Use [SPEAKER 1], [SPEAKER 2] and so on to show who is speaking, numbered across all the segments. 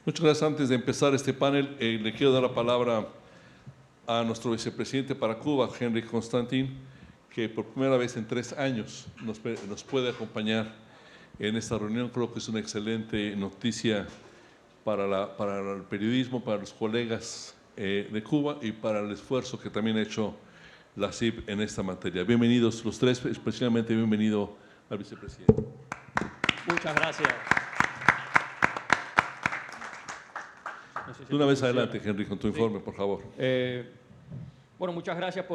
[SPEAKER 1] Muchas gracias. Antes de empezar este panel, le quiero dar la palabra a nuestro vicepresidente para Cuba, Henry Constantin, que por primera vez en 3 años nos puede acompañar en esta reunión. Creo que es una excelente noticia para el periodismo, para los colegas de Cuba y para el esfuerzo que también ha hecho la CIP en esta materia. Bienvenidos los tres, especialmente bienvenido al vicepresidente.
[SPEAKER 2] Muchas gracias. No sé si
[SPEAKER 1] Una vez adelante, Henry, con tu informe, por favor.
[SPEAKER 2] Bueno, muchas gracias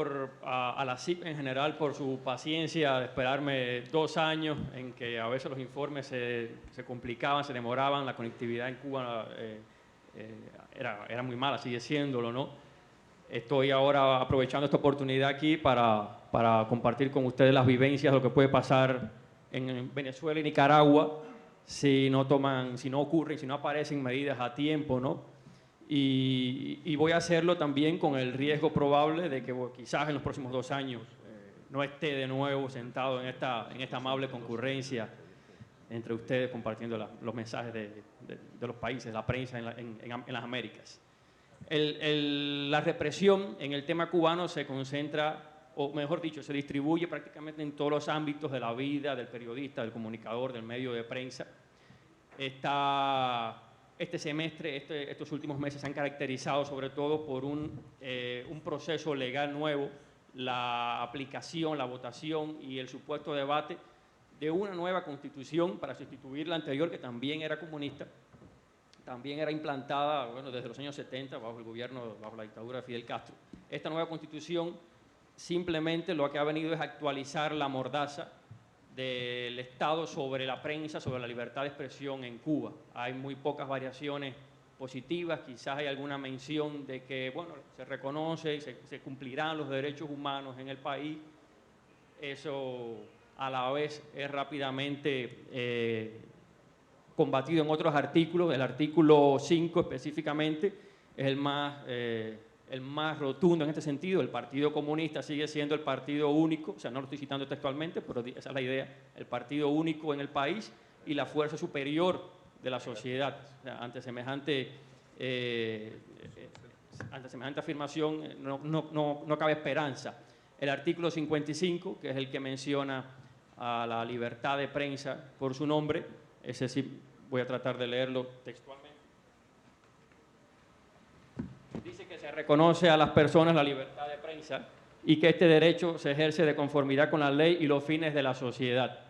[SPEAKER 2] a la CIP en general por su paciencia de esperarme 2 años en que a veces los informes se complicaban, se demoraban, la conectividad en Cuba era muy mala, sigue siéndolo, ¿no? Estoy ahora aprovechando esta oportunidad aquí para compartir con ustedes las vivencias de lo que puede pasar en Venezuela y Nicaragua si no ocurren, si no aparecen medidas a tiempo, ¿no? Y voy a hacerlo también con el riesgo probable de que quizás en los próximos 2 años no esté de nuevo sentado en esta amable concurrencia entre ustedes compartiendo los mensajes de los países, la prensa en las Américas. La represión en el tema cubano se concentra, o mejor dicho, se distribuye prácticamente en todos los ámbitos de la vida del periodista, del comunicador, del medio de prensa. Este semestre, estos últimos meses se han caracterizado sobre todo por un proceso legal nuevo, la aplicación, la votación y el supuesto debate de una nueva constitución para sustituir la anterior, que también era comunista, también era implantada desde los años 70 bajo la dictadura de Fidel Castro. Esta nueva constitución simplemente lo que ha venido es actualizar la mordaza del Estado sobre la prensa, sobre la libertad de expresión en Cuba. Hay muy pocas variaciones positivas, quizás hay alguna mención de que, se reconoce, se cumplirán los derechos humanos en el país. Eso a la vez es rápidamente combatido en otros artículos. El artículo 5 específicamente es el más rotundo en este sentido. El Partido Comunista sigue siendo el partido único, o sea, no lo estoy citando textualmente, pero esa es la idea, el partido único en el país y la fuerza superior de la sociedad. O sea, ante semejante afirmación no cabe esperanza. El artículo 55, que es el que menciona a la libertad de prensa por su nombre, ese sí voy a tratar de leerlo textualmente. Dice que se reconoce a las personas la libertad de prensa y que este derecho se ejerce de conformidad con la ley y los fines de la sociedad.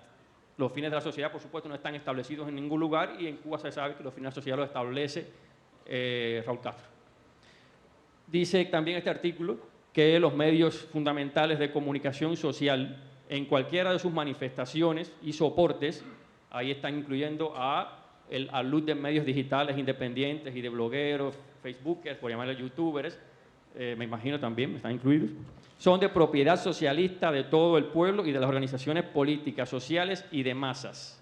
[SPEAKER 2] Los fines de la sociedad, por supuesto, no están establecidos en ningún lugar y en Cuba se sabe que los fines de la sociedad los establece Raúl Castro. Dice también este artículo que los medios fundamentales de comunicación social, en cualquiera de sus manifestaciones y soportes, ahí están incluyendo al luz de medios digitales independientes y de blogueros, facebookers, por llamarles youtubers, me imagino también, están incluidos, son de propiedad socialista de todo el pueblo y de las organizaciones políticas, sociales y de masas.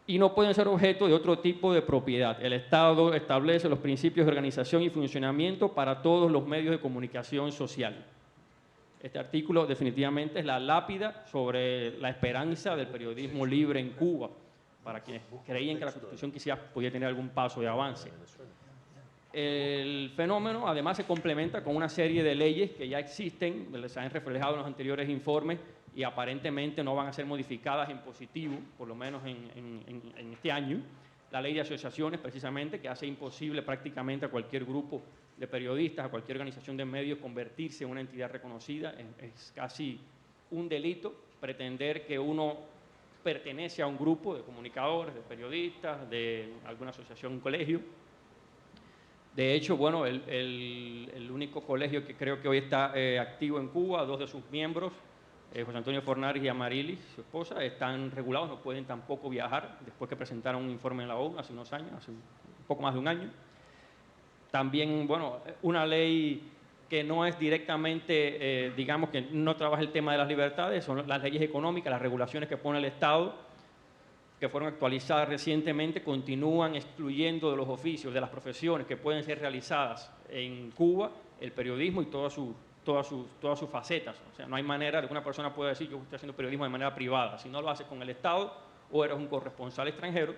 [SPEAKER 2] Y no pueden ser objeto de otro tipo de propiedad. El Estado establece los principios de organización y funcionamiento para todos los medios de comunicación social. Este artículo definitivamente es la lápida sobre la esperanza del periodismo libre en Cuba, para quienes creían que la Constitución quizás podía tener algún paso de avance. El fenómeno además se complementa con una serie de leyes que ya existen, se han reflejado en los anteriores informes y aparentemente no van a ser modificadas en positivo, por lo menos en este año. La ley de asociaciones, precisamente, que hace imposible prácticamente a cualquier grupo de periodistas, a cualquier organización de medios, convertirse en una entidad reconocida. Es casi un delito pretender que uno pertenece a un grupo de comunicadores, de periodistas, de alguna asociación, un colegio. De hecho, el único colegio que creo que hoy está activo en Cuba, 2 de sus miembros, José Antonio Fornaris y Amarilis, su esposa, están regulados, no pueden tampoco viajar, después que presentaron un informe en la ONU hace unos años, hace un poco más de un año. También, una ley que no es directamente, digamos que no trabaja el tema de las libertades, son las leyes económicas, las regulaciones que pone el Estado, que fueron actualizadas recientemente, continúan excluyendo de los oficios, de las profesiones que pueden ser realizadas en Cuba, el periodismo y todas sus facetas. O sea, no hay manera de que una persona pueda decir yo estoy haciendo periodismo de manera privada. Si no lo haces con el Estado o eres un corresponsal extranjero,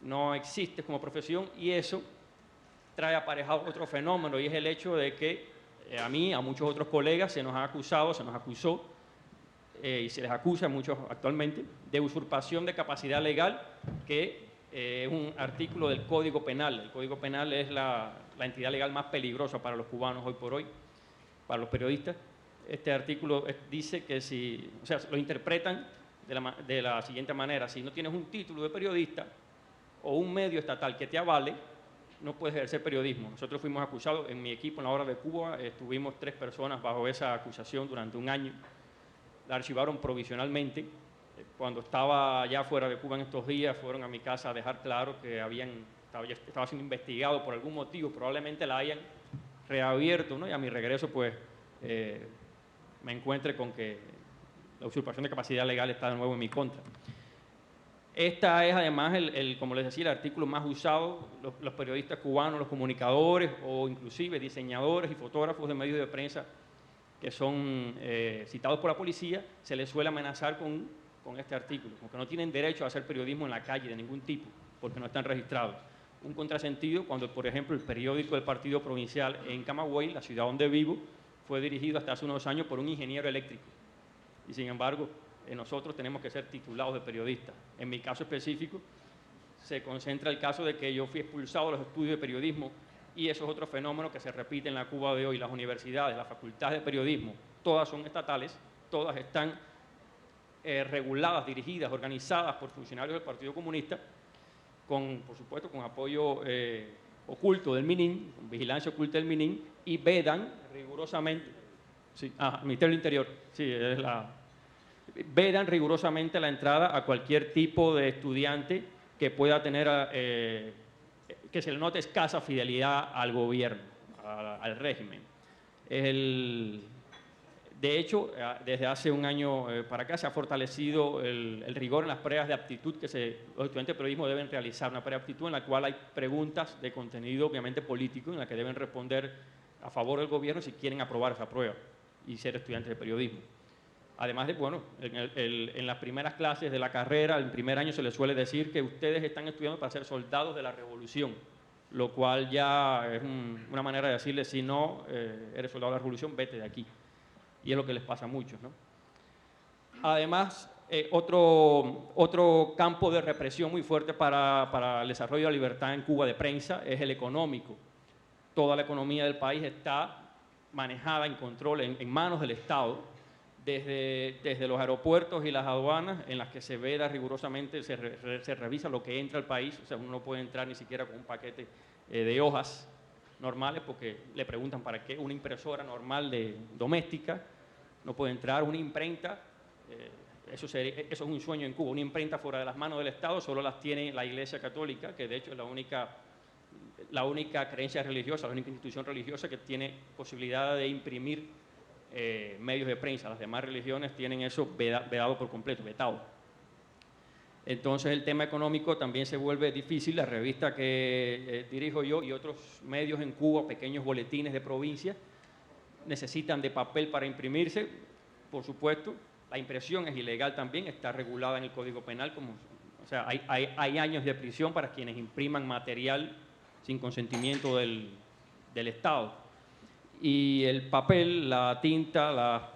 [SPEAKER 2] no existe como profesión, y eso trae aparejado otro fenómeno, y es el hecho de que a mí, a muchos otros colegas, se nos ha acusado, se nos acusó, y se les acusa a muchos actualmente, de usurpación de capacidad legal, que es un artículo del Código Penal. El Código Penal es la entidad legal más peligrosa para los cubanos hoy por hoy, para los periodistas. Este artículo dice que si, o sea, lo interpretan de la siguiente manera: si no tienes un título de periodista o un medio estatal que te avale, no puedes ejercer periodismo. Nosotros fuimos acusados, en mi equipo, en la Hora de Cuba, estuvimos 3 personas bajo esa acusación durante un año. La archivaron provisionalmente. Cuando estaba ya fuera de Cuba en estos días, fueron a mi casa a dejar claro que estaba siendo investigado por algún motivo, probablemente la hayan reabierto, ¿no? Y a mi regreso, pues, me encuentre con que la usurpación de capacidad legal está de nuevo en mi contra. Esta es además, como les decía, el artículo más usado. Los periodistas cubanos, los comunicadores o inclusive diseñadores y fotógrafos de medios de prensa que son citados por la policía, se les suele amenazar con este artículo, como que no tienen derecho a hacer periodismo en la calle de ningún tipo, porque no están registrados. Un contrasentido cuando, por ejemplo, el periódico del Partido Provincial en Camagüey, la ciudad donde vivo, fue dirigido hasta hace unos años por un ingeniero eléctrico. Y sin embargo, nosotros tenemos que ser titulados de periodistas. En mi caso específico, se concentra el caso de que yo fui expulsado de los estudios de periodismo, y eso es otro fenómeno que se repite en la Cuba de hoy. Las universidades, las facultades de periodismo, todas son estatales, todas están reguladas, dirigidas, organizadas por funcionarios del Partido Comunista, por supuesto, con apoyo oculto del MININ, con vigilancia oculta del MININ, y vedan rigurosamente, sí, Ministerio del Interior, sí, vedan rigurosamente la entrada a cualquier tipo de estudiante que pueda tener, que se le note escasa fidelidad al gobierno, al régimen. De hecho, desde hace un año para acá se ha fortalecido el rigor en las pruebas de aptitud que los estudiantes de periodismo deben realizar. Una prueba de aptitud en la cual hay preguntas de contenido obviamente político, en la que deben responder a favor del gobierno si quieren aprobar esa prueba y ser estudiantes de periodismo. Además de, bueno, en las primeras clases de la carrera, el primer año se les suele decir que ustedes están estudiando para ser soldados de la revolución, lo cual ya es una manera de decirles: si no eres soldado de la revolución, vete de aquí. Y es lo que les pasa a muchos, ¿no? Además, otro campo de represión muy fuerte para el desarrollo de la libertad en Cuba de prensa es el económico. Toda la economía del país está manejada, en control, en manos del Estado, desde los aeropuertos y las aduanas, en las que se veda rigurosamente, se revisa lo que entra al país. O sea, uno no puede entrar ni siquiera con un paquete de hojas normales, porque le preguntan para qué. Una impresora normal doméstica no puede entrar. Una imprenta, eso es un sueño en Cuba. Una imprenta fuera de las manos del Estado solo las tiene la Iglesia Católica, que de hecho es la única creencia religiosa, la única institución religiosa que tiene posibilidad de imprimir medios de prensa. Las demás religiones tienen eso vedado por completo, vetado. Entonces el tema económico también se vuelve difícil. La revista que dirijo yo y otros medios en Cuba, pequeños boletines de provincia, necesitan de papel para imprimirse. Por supuesto, la impresión es ilegal también, está regulada en el Código Penal. O sea, hay años de prisión para quienes impriman material sin consentimiento del Estado. Y el papel, la tinta,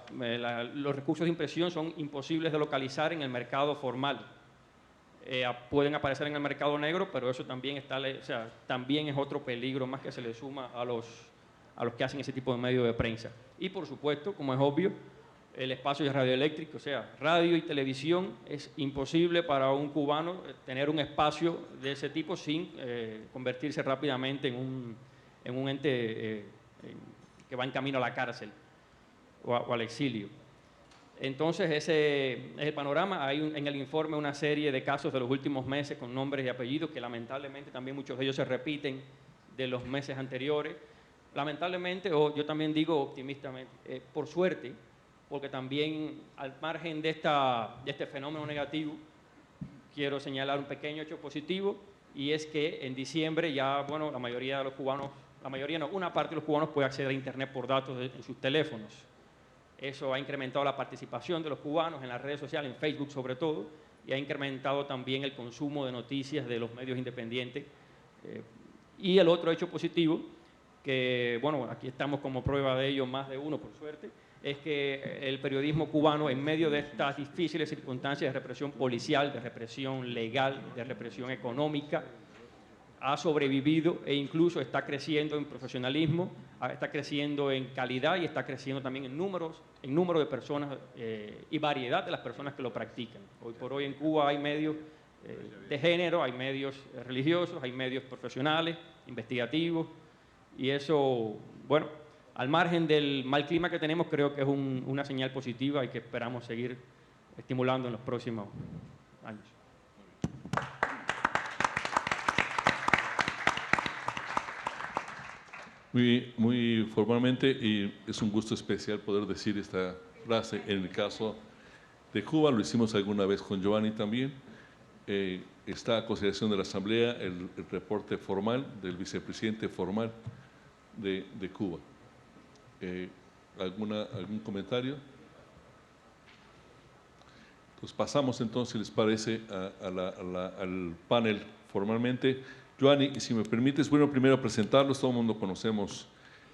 [SPEAKER 2] los recursos de impresión son imposibles de localizar en el mercado formal. Pueden aparecer en el mercado negro, pero eso también también es otro peligro más que se le suma a los que hacen ese tipo de medios de prensa. Y por supuesto, como es obvio, el espacio radioeléctrico, o sea, radio y televisión. Es imposible para un cubano tener un espacio de ese tipo sin convertirse rápidamente en un ente que va en camino a la cárcel o al exilio. Entonces, ese es el panorama. Hay en el informe una serie de casos de los últimos meses con nombres y apellidos que lamentablemente también muchos de ellos se repiten de los meses anteriores. Lamentablemente, o yo también digo optimistamente, por suerte, porque también al margen de este fenómeno negativo, quiero señalar un pequeño hecho positivo, y es que en diciembre ya, bueno, la mayoría de los cubanos, una parte de los cubanos puede acceder a Internet por datos en sus teléfonos. Eso ha incrementado la participación de los cubanos en las redes sociales, en Facebook sobre todo, y ha incrementado también el consumo de noticias de los medios independientes. Y el otro hecho positivo, que bueno, aquí estamos como prueba de ello, más de uno por suerte, es que el periodismo cubano, en medio de estas difíciles circunstancias de represión policial, de represión legal, de represión económica, ha sobrevivido e incluso está creciendo en profesionalismo, está creciendo en calidad y está creciendo también en número de personas y variedad de las personas que lo practican. Hoy por hoy en Cuba hay medios de género, hay medios religiosos, hay medios profesionales, investigativos, y eso, bueno, al margen del mal clima que tenemos, creo que es una señal positiva y que esperamos seguir estimulando en los próximos años.
[SPEAKER 1] Muy formalmente, y es un gusto especial poder decir esta frase. En el caso de Cuba, lo hicimos alguna vez con Giovanni también. Está a consideración de la Asamblea el reporte formal del vicepresidente formal de Cuba. ¿Algún comentario? Pues pasamos entonces, si les parece, al panel formalmente. Giovanni, si me permites, bueno, primero presentarlos, todo el mundo conocemos,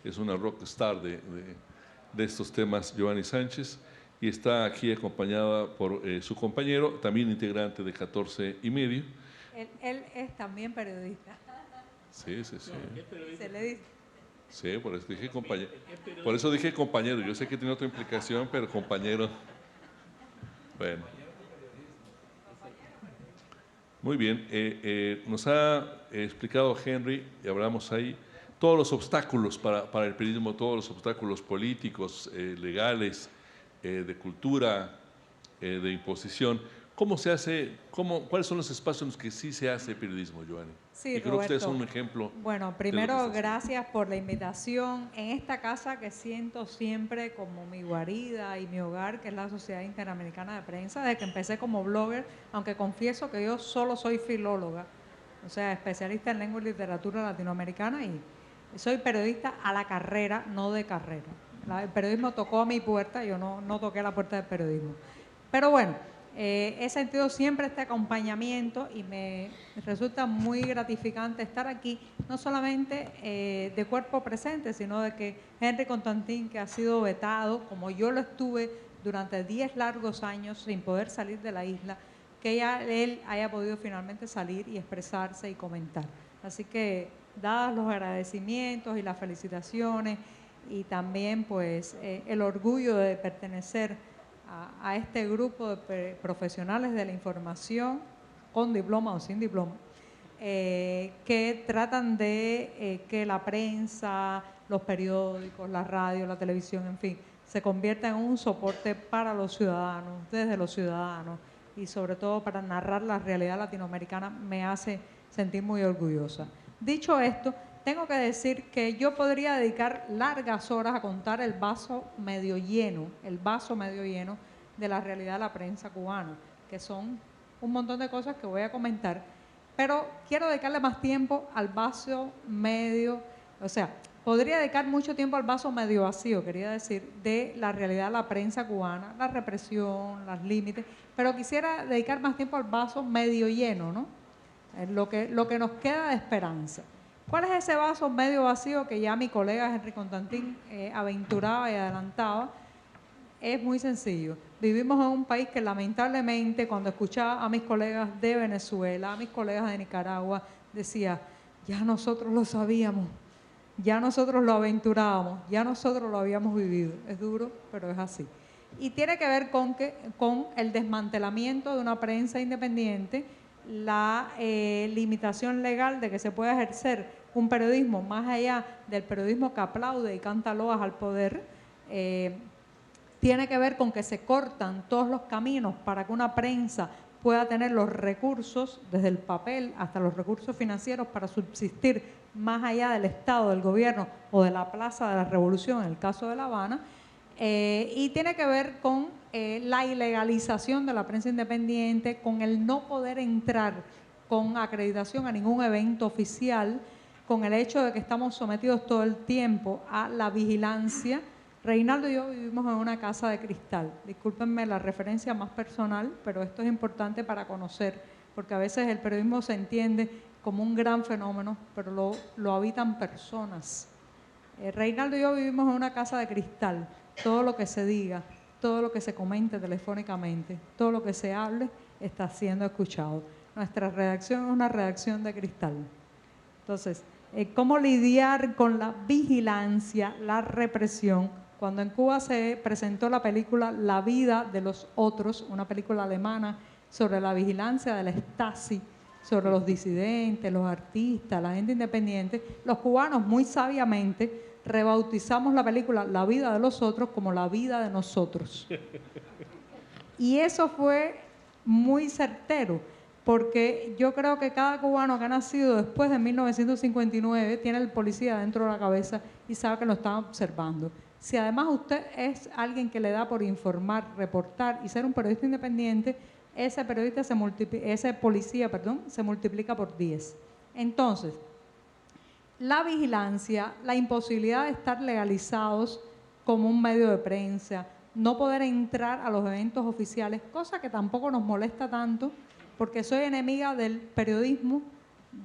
[SPEAKER 1] es una rockstar de estos temas, Giovanni Sánchez, y está aquí acompañada por su compañero, también integrante de 14 y medio.
[SPEAKER 3] Él es también periodista.
[SPEAKER 1] Sí, sí, sí.
[SPEAKER 3] Se le dice.
[SPEAKER 1] Sí, por eso dije compañero. Por eso dije compañero. Yo sé que tiene otra implicación, pero compañero. Bueno. Muy bien. Nos ha explicado Henry, y hablamos ahí, todos los obstáculos para el periodismo, todos los obstáculos políticos, legales, de cultura, de imposición. ¿Cómo se hace, cuáles son los espacios en los que sí se hace periodismo, Giovanni?
[SPEAKER 3] Sí,
[SPEAKER 1] y creo
[SPEAKER 3] Roberto,
[SPEAKER 1] que ustedes son un ejemplo.
[SPEAKER 3] Bueno, primero, gracias por la invitación en esta casa que siento siempre como mi guarida y mi hogar, que es la Sociedad Interamericana de Prensa, desde que empecé como blogger, aunque confieso que yo solo soy filóloga, o sea, especialista en lengua y literatura latinoamericana, y soy periodista a la carrera, no de carrera. El periodismo tocó a mi puerta, yo no toqué la puerta del periodismo. Pero bueno, he sentido siempre este acompañamiento y me resulta muy gratificante estar aquí, no solamente de cuerpo presente, sino de que Henry Constantin, que ha sido vetado, como yo lo estuve durante 10 largos años sin poder salir de la isla, que ya él haya podido finalmente salir y expresarse y comentar. Así que, dados los agradecimientos y las felicitaciones y también pues el orgullo de pertenecer a este grupo de profesionales de la información, con diploma o sin diploma, que tratan de que la prensa, los periódicos, la radio, la televisión, en fin, se convierta en un soporte para los ciudadanos, desde los ciudadanos, y sobre todo para narrar la realidad latinoamericana, me hace sentir muy orgullosa. Dicho esto, tengo que decir que yo podría dedicar largas horas a contar el vaso medio lleno de la realidad de la prensa cubana, que son un montón de cosas que voy a comentar, pero quiero dedicarle más tiempo al vaso medio, o sea, podría dedicar mucho tiempo al vaso medio vacío, quería decir, de la realidad de la prensa cubana, la represión, los límites, pero quisiera dedicar más tiempo al vaso medio lleno, ¿no? Lo que nos queda de esperanza. ¿Cuál es ese vaso medio vacío que ya mi colega Henry Constantin aventuraba y adelantaba? Es muy sencillo. Vivimos en un país que lamentablemente, cuando escuchaba a mis colegas de Venezuela, a mis colegas de Nicaragua, decía, ya nosotros lo sabíamos, ya nosotros lo aventurábamos, ya nosotros lo habíamos vivido. Es duro, pero es así. Y tiene que ver con el desmantelamiento de una prensa independiente, la limitación legal de que se pueda ejercer un periodismo más allá del periodismo que aplaude y canta loas al poder. Tiene que ver con que se cortan todos los caminos para que una prensa pueda tener los recursos, desde el papel hasta los recursos financieros, para subsistir más allá del Estado, del gobierno o de la Plaza de la Revolución, en el caso de La Habana. Y tiene que ver con la ilegalización de la prensa independiente, con el no poder entrar con acreditación a ningún evento oficial, con el hecho de que estamos sometidos todo el tiempo a la vigilancia Reinaldo y yo vivimos en una casa de cristal. Discúlpenme la referencia más personal, pero esto es importante para conocer, porque a veces el periodismo se entiende como un gran fenómeno, pero lo habitan personas. Reinaldo y yo vivimos en una casa de cristal. Todo lo que se diga, todo lo que se comente telefónicamente, todo lo que se hable está siendo escuchado. Nuestra redacción es una redacción de cristal. Entonces, ¿cómo lidiar con la vigilancia, la represión? Cuando en Cuba se presentó la película La vida de los otros, una película alemana sobre la vigilancia de la Stasi, sobre los disidentes, los artistas, la gente independiente, los cubanos muy sabiamente rebautizamos la película La vida de los otros como La vida de nosotros. Y eso fue muy certero, porque yo creo que cada cubano que ha nacido después de 1959 tiene el policía dentro de la cabeza y sabe que lo están observando. Si además usted es alguien que le da por informar, reportar y ser un periodista independiente, ese policía se multiplica por 10. Entonces, la vigilancia, la imposibilidad de estar legalizados como un medio de prensa, no poder entrar a los eventos oficiales, cosa que tampoco nos molesta tanto, porque soy enemiga del periodismo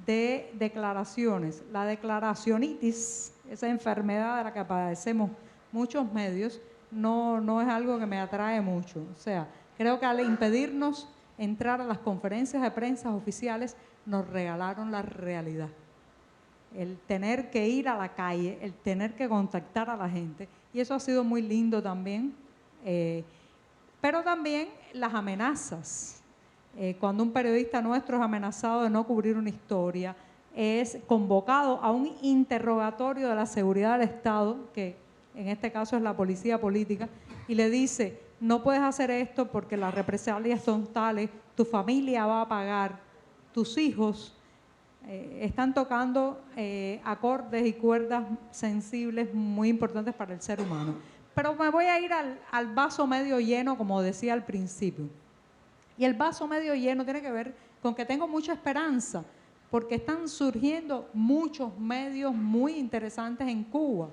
[SPEAKER 3] de declaraciones. La declaracionitis, esa enfermedad de la que padecemos muchos medios, no es algo que me atrae mucho. O sea, creo que al impedirnos entrar a las conferencias de prensa oficiales, nos regalaron la realidad. El tener que ir a la calle, el tener que contactar a la gente, y eso ha sido muy lindo también, pero también las amenazas. Cuando un periodista nuestro es amenazado de no cubrir una historia, es convocado a un interrogatorio de la seguridad del Estado, que en este caso es la policía política, y le dice, no puedes hacer esto porque las represalias son tales, tu familia va a pagar, tus hijos están tocando acordes y cuerdas sensibles muy importantes para el ser humano. Pero me voy a ir al vaso medio lleno, como decía al principio. Y el vaso medio lleno tiene que ver con que tengo mucha esperanza, porque están surgiendo muchos medios muy interesantes en Cuba.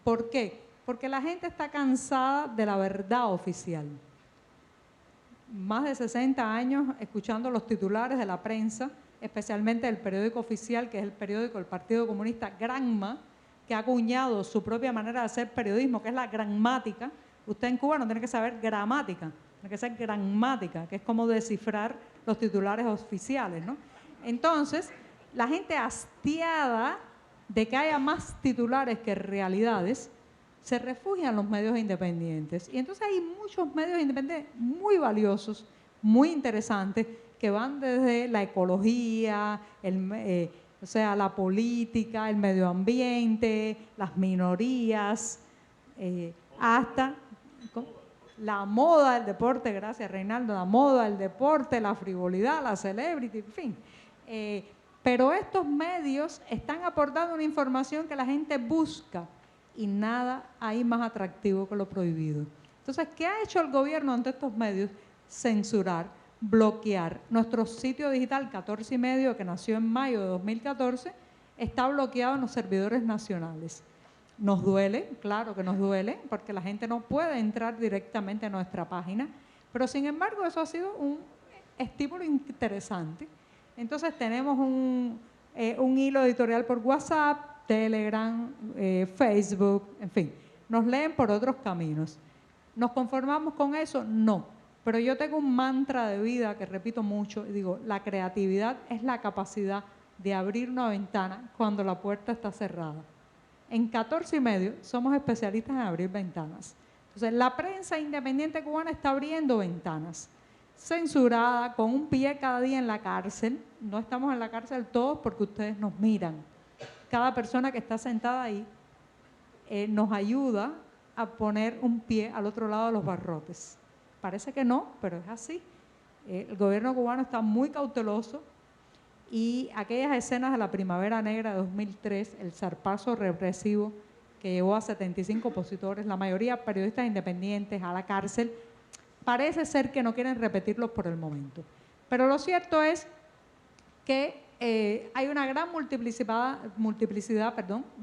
[SPEAKER 3] ¿Por qué? Porque la gente está cansada de la verdad oficial. Más de 60 años escuchando los titulares de la prensa, especialmente del periódico oficial, que es el periódico del Partido Comunista Granma, que ha acuñado su propia manera de hacer periodismo, que es la gramática. Usted en Cuba no tiene que saber gramática, tiene que ser gramática, que es como descifrar los titulares oficiales, ¿no? Entonces, la gente hastiada de que haya más titulares que realidades, se refugian en los medios independientes. Y entonces hay muchos medios independientes muy valiosos, muy interesantes, que van desde la ecología, o sea, la política, el medio ambiente, las minorías, hasta la moda, el deporte, gracias Reinaldo, la moda, el deporte, la frivolidad, la celebrity, en fin. Pero estos medios están aportando una información que la gente busca y nada hay más atractivo que lo prohibido. Entonces, ¿qué ha hecho el gobierno ante estos medios? Censurar, bloquear. Nuestro sitio digital 14 y medio, que nació en mayo de 2014, está bloqueado en los servidores nacionales. Nos duele, claro que nos duele, porque la gente no puede entrar directamente a nuestra página, pero sin embargo eso ha sido un estímulo interesante. Entonces tenemos un hilo editorial por WhatsApp, Telegram, Facebook, en fin, nos leen por otros caminos. ¿Nos conformamos con eso? No. Pero yo tengo un mantra de vida que repito mucho y digo, la creatividad es la capacidad de abrir una ventana cuando la puerta está cerrada. En 14 y medio somos especialistas en abrir ventanas. Entonces, la prensa independiente cubana está abriendo ventanas. Censurada, con un pie cada día en la cárcel. No estamos en la cárcel todos porque ustedes nos miran. Cada persona que está sentada ahí nos ayuda a poner un pie al otro lado de los barrotes. Parece que no, pero es así. El gobierno cubano está muy cauteloso y aquellas escenas de la Primavera Negra de 2003, el zarpazo represivo que llevó a 75 opositores, la mayoría periodistas independientes, a la cárcel, parece ser que no quieren repetirlos por el momento. Pero lo cierto es que hay una gran multiplicidad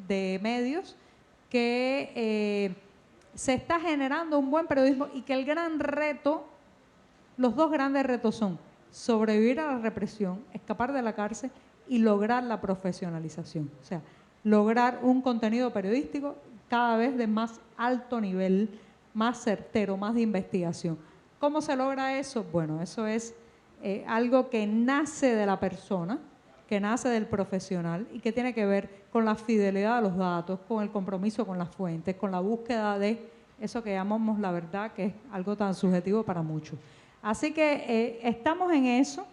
[SPEAKER 3] de medios que se está generando un buen periodismo y que el gran reto, los dos grandes retos son sobrevivir a la represión, escapar de la cárcel y lograr la profesionalización. O sea, lograr un contenido periodístico cada vez de más alto nivel, más certero, más de investigación. ¿Cómo se logra eso? Bueno, eso es algo que nace de la persona, que nace del profesional y que tiene que ver con la fidelidad de los datos, con el compromiso con las fuentes, con la búsqueda de eso que llamamos la verdad, que es algo tan subjetivo para muchos. Así que estamos en eso,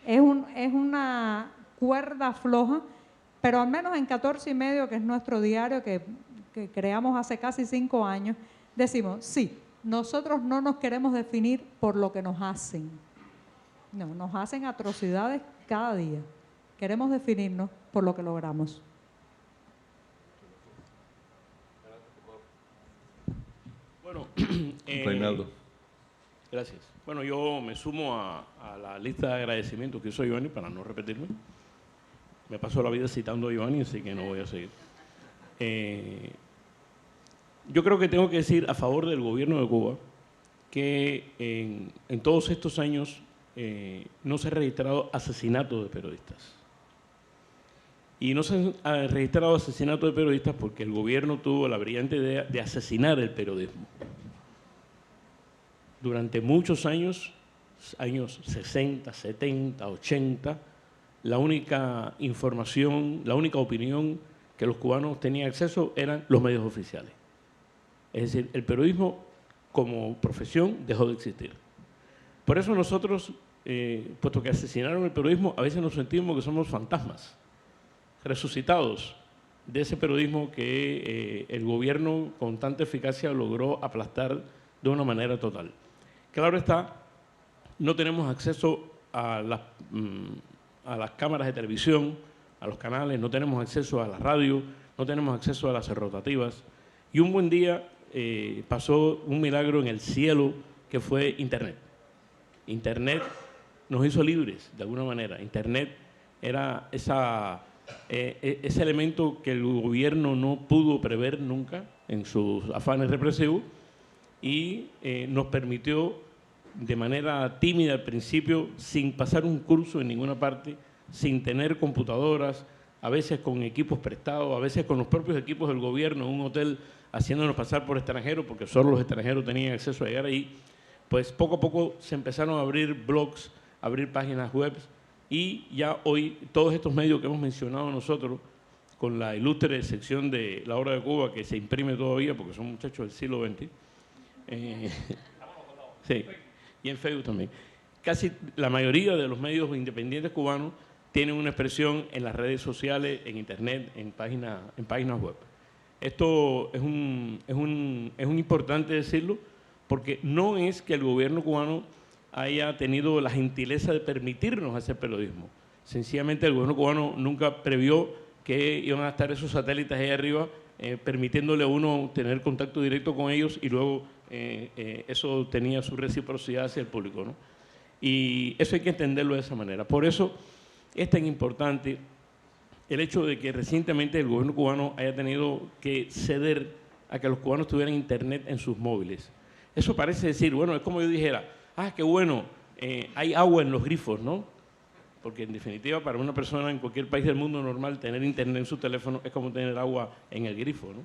[SPEAKER 3] es una cuerda floja, pero al menos en 14 y medio, que es nuestro diario que creamos hace casi 5 años, decimos, sí, nosotros no nos queremos definir por lo que nos hacen. No, nos hacen atrocidades cada día. Queremos definirnos por lo que logramos.
[SPEAKER 4] Bueno,
[SPEAKER 1] Reinaldo.
[SPEAKER 4] Gracias. Bueno, yo me sumo a la lista de agradecimientos que hizo Giovanni, para no repetirme. Me paso la vida citando a Giovanni, así que no voy a seguir. Yo creo que tengo que decir a favor del gobierno de Cuba que en todos estos años no se ha registrado asesinato de periodistas. Y no se han registrado asesinatos de periodistas porque el gobierno tuvo la brillante idea de asesinar el periodismo. Durante muchos años 60, 70, 80, la única información, la única opinión que los cubanos tenían acceso eran los medios oficiales. Es decir, el periodismo como profesión dejó de existir. Por eso nosotros, puesto que asesinaron el periodismo, a veces nos sentimos que somos fantasmas, resucitados de ese periodismo que el gobierno con tanta eficacia logró aplastar de una manera total. Claro está, no tenemos acceso a las cámaras de televisión, a los canales, no tenemos acceso a la radio, no tenemos acceso a las rotativas. Y un buen día pasó un milagro en el cielo que fue Internet. Internet nos hizo libres, de alguna manera. Internet era ese elemento que el gobierno no pudo prever nunca en sus afanes represivos y nos permitió de manera tímida al principio, sin pasar un curso en ninguna parte, sin tener computadoras, a veces con equipos prestados, a veces con los propios equipos del gobierno en un hotel haciéndonos pasar por extranjeros, porque solo los extranjeros tenían acceso a llegar ahí, pues poco a poco se empezaron a abrir blogs, a abrir páginas web y ya hoy todos estos medios que hemos mencionado nosotros, con la ilustre sección de La Hora de Cuba, que se imprime todavía porque son muchachos del siglo XX, sí, y en Facebook también. Casi la mayoría de los medios independientes cubanos tienen una expresión en las redes sociales, en Internet, en páginas web. Esto es importante decirlo porque no es que el gobierno cubano haya tenido la gentileza de permitirnos hacer periodismo. Sencillamente el gobierno cubano nunca previó que iban a estar esos satélites ahí arriba permitiéndole a uno tener contacto directo con ellos y luego eso tenía su reciprocidad hacia el público, ¿no? Y eso hay que entenderlo de esa manera. Por eso es tan importante el hecho de que recientemente el gobierno cubano haya tenido que ceder a que los cubanos tuvieran internet en sus móviles. Eso parece decir, bueno, es como yo dijera, qué bueno, hay agua en los grifos, ¿no? Porque en definitiva para una persona en cualquier país del mundo normal tener internet en su teléfono es como tener agua en el grifo, ¿no?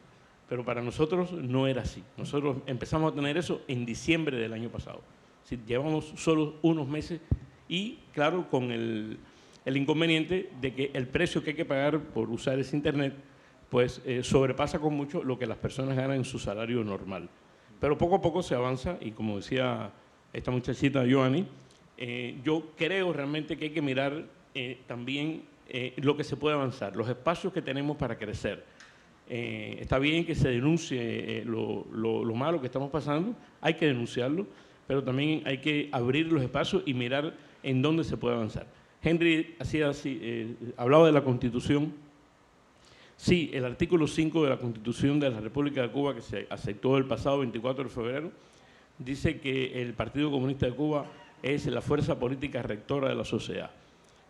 [SPEAKER 4] Pero para nosotros no era así. Nosotros empezamos a tener eso en diciembre del año pasado. Sí, llevamos solo unos meses y, claro, con el inconveniente de que el precio que hay que pagar por usar ese internet pues sobrepasa con mucho lo que las personas ganan en su salario normal. Pero poco a poco se avanza y, como decía esta muchachita Giovanni, yo creo realmente que hay que mirar también lo que se puede avanzar, los espacios que tenemos para crecer. Está bien que se denuncie lo malo que estamos pasando, hay que denunciarlo, pero también hay que abrir los espacios y mirar en dónde se puede avanzar. Henry hablaba de la Constitución. Sí, el artículo 5 de la Constitución de la República de Cuba, que se aceptó el pasado 24 de febrero, dice que el Partido Comunista de Cuba es la fuerza política rectora de la sociedad.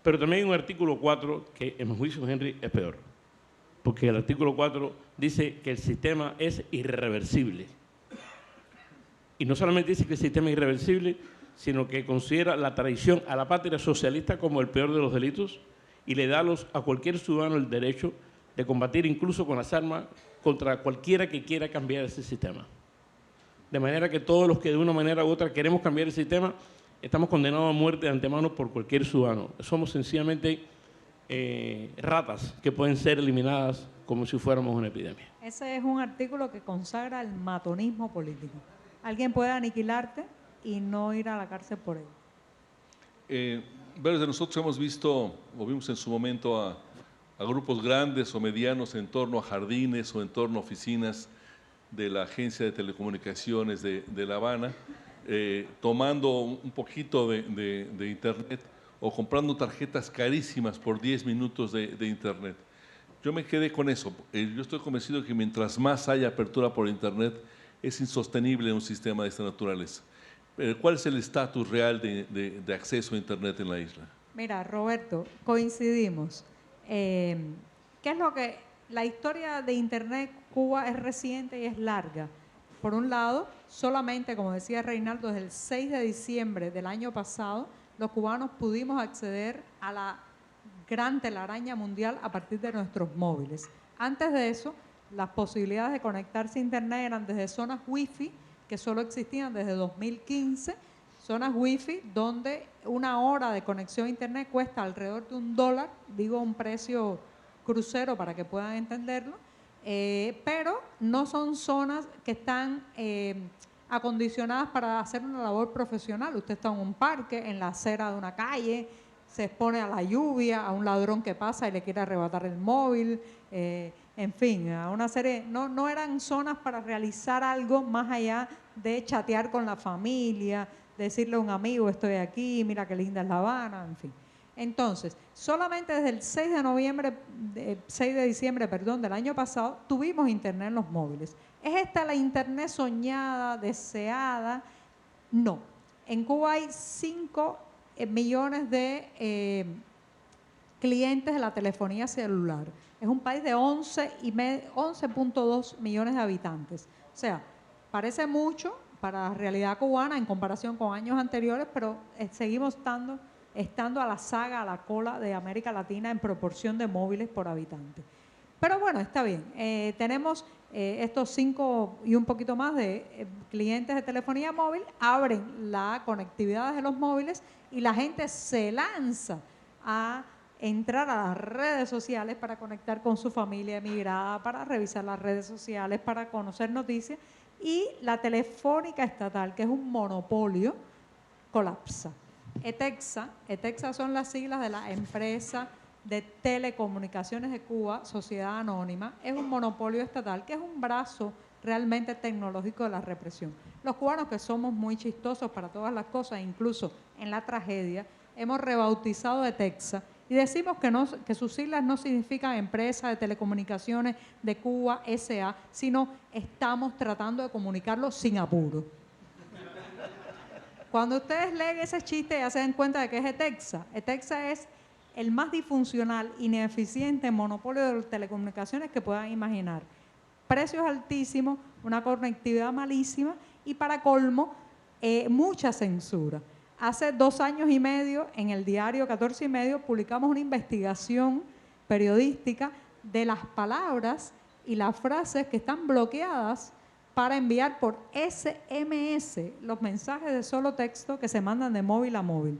[SPEAKER 4] Pero también hay un artículo 4 que, en mi juicio, Henry, es peor. Porque el artículo 4 dice que el sistema es irreversible. Y no solamente dice que el sistema es irreversible, sino que considera la traición a la patria socialista como el peor de los delitos y le da a cualquier ciudadano el derecho de combatir incluso con las armas contra cualquiera que quiera cambiar ese sistema. De manera que todos los que de una manera u otra queremos cambiar el sistema, estamos condenados a muerte de antemano por cualquier ciudadano. Somos sencillamente ratas que pueden ser eliminadas como si fuéramos una epidemia.
[SPEAKER 3] Ese es un artículo que consagra el matonismo político. Alguien puede aniquilarte y no ir a la cárcel por ello.
[SPEAKER 1] Varios de nosotros hemos visto o vimos en su momento a grupos grandes o medianos en torno a jardines o en torno a oficinas de la Agencia de Telecomunicaciones de La Habana, tomando un poquito de Internet o comprando tarjetas carísimas por 10 minutos de Internet. Yo me quedé con eso. Yo estoy convencido que mientras más haya apertura por Internet, es insostenible un sistema de esta naturaleza. ¿Cuál es el estatus real de acceso a Internet en la isla?
[SPEAKER 3] Mira, Roberto, coincidimos. ¿Qué es lo que la historia de Internet Cuba es reciente y es larga? Por un lado, solamente, como decía Reinaldo, desde el 6 de diciembre del año pasado, los cubanos pudimos acceder a la gran telaraña mundial a partir de nuestros móviles. Antes de eso, las posibilidades de conectarse a Internet eran desde zonas Wi-Fi, que solo existían desde 2015, zonas Wi-Fi donde una hora de conexión a Internet cuesta alrededor de $1, digo un precio crucero para que puedan entenderlo, pero no son zonas que están acondicionadas para hacer una labor profesional. Usted está en un parque, en la acera de una calle, se expone a la lluvia, a un ladrón que pasa y le quiere arrebatar el móvil, en fin, a una serie, no eran zonas para realizar algo más allá de chatear con la familia, decirle a un amigo estoy aquí, mira qué linda es La Habana, en fin. Entonces, solamente desde el 6 de diciembre del año pasado, tuvimos Internet en los móviles. ¿Es esta la Internet soñada, deseada? No. En Cuba hay 5 millones de clientes de la telefonía celular. Es un país de 11.2 millones de habitantes. O sea, parece mucho para la realidad cubana en comparación con años anteriores, pero seguimos estando a la saga, a la cola de América Latina en proporción de móviles por habitante. Pero bueno, está bien. Tenemos estos 5 y un poquito más de clientes de telefonía móvil, abren la conectividad de los móviles y la gente se lanza a entrar a las redes sociales para conectar con su familia emigrada, para revisar las redes sociales, para conocer noticias, y la telefónica estatal, que es un monopolio, colapsa. ETEXA son las siglas de la empresa de telecomunicaciones de Cuba, Sociedad Anónima, es un monopolio estatal que es un brazo realmente tecnológico de la represión. Los cubanos, que somos muy chistosos para todas las cosas, incluso en la tragedia, hemos rebautizado ETEXA y decimos que sus siglas no significan Empresa de Telecomunicaciones de Cuba, S.A., sino estamos tratando de comunicarlo sin apuro. Cuando ustedes leen ese chiste ya se dan cuenta de que es ETEXA. ETEXA es el más disfuncional, ineficiente monopolio de telecomunicaciones que puedan imaginar. Precios altísimos, una conectividad malísima y, para colmo, mucha censura. Hace 2 años y medio, en el diario 14 y medio, publicamos una investigación periodística de las palabras y las frases que están bloqueadas para enviar por SMS los mensajes de solo texto que se mandan de móvil a móvil.